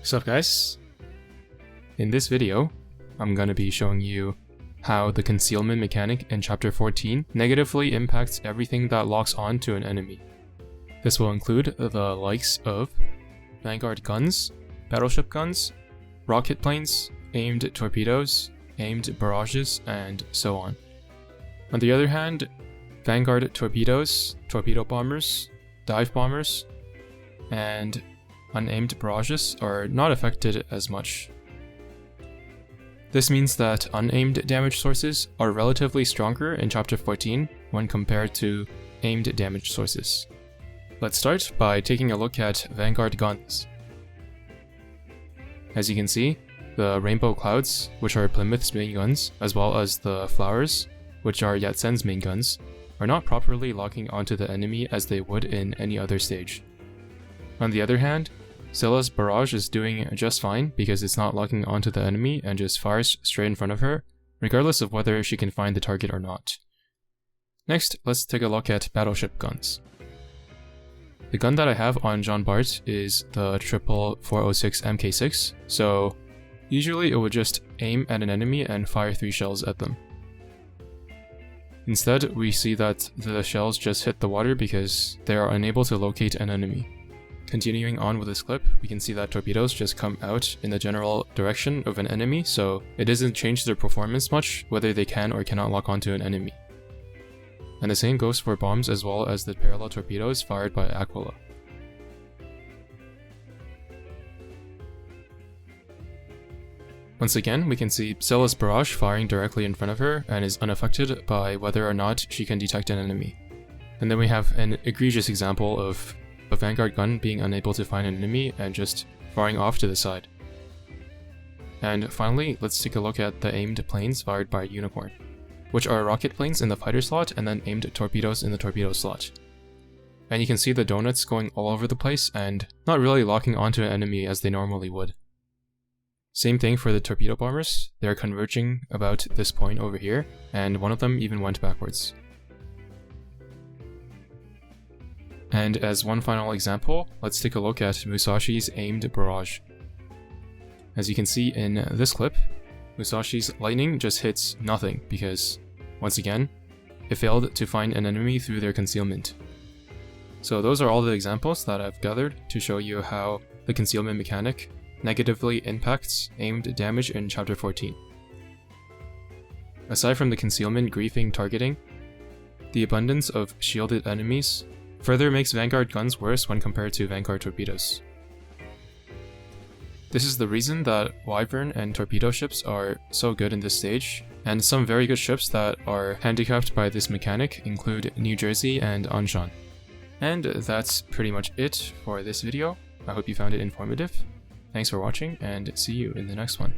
What's up, guys? In this video, I'm gonna be showing you how the concealment mechanic in chapter 14 negatively impacts everything that locks on to an enemy. This will include the likes of vanguard guns, battleship guns, rocket planes, aimed torpedoes, aimed barrages, and so on. On the other hand, vanguard torpedoes, torpedo bombers, dive bombers, and unaimed barrages are not affected as much. This means that unaimed damage sources are relatively stronger in chapter 14 when compared to aimed damage sources. Let's start by taking a look at vanguard guns. As you can see, the rainbow clouds, which are Plymouth's main guns, as well as the flowers, which are Yatsen's main guns, are not properly locking onto the enemy as they would in any other stage. On the other hand, Scylla's barrage is doing just fine because it's not locking onto the enemy and just fires straight in front of her, regardless of whether she can find the target or not. Next, let's take a look at battleship guns. The gun that I have on Jean Bart is the 406 MK6, so usually it would just aim at an enemy and fire 3 shells at them. Instead, we see that the shells just hit the water because they are unable to locate an enemy. Continuing on with this clip, we can see that torpedoes just come out in the general direction of an enemy, so it doesn't change their performance much whether they can or cannot lock onto an enemy. And the same goes for bombs as well as the parallel torpedoes fired by Aquila. Once again, we can see Scylla's barrage firing directly in front of her and is unaffected by whether or not she can detect an enemy. And then we have an egregious example of a vanguard gun being unable to find an enemy and just firing off to the side. And finally, let's take a look at the aimed planes fired by Unicorn, which are rocket planes in the fighter slot and then aimed torpedoes in the torpedo slot. And you can see the donuts going all over the place and not really locking onto an enemy as they normally would. Same thing for the torpedo bombers, they're converging about this point over here, and one of them even went backwards. And as one final example, let's take a look at Musashi's aimed barrage. As you can see in this clip, Musashi's lightning just hits nothing because, once again, it failed to find an enemy through their concealment. So those are all the examples that I've gathered to show you how the concealment mechanic negatively impacts aimed damage in chapter 14. Aside from the concealment griefing targeting, the abundance of shielded enemies further makes vanguard guns worse when compared to vanguard torpedoes. This is the reason that Wyvern and torpedo ships are so good in this stage, and some very good ships that are handicapped by this mechanic include New Jersey and Anshan. And that's pretty much it for this video. I hope you found it informative. Thanks for watching, and see you in the next one.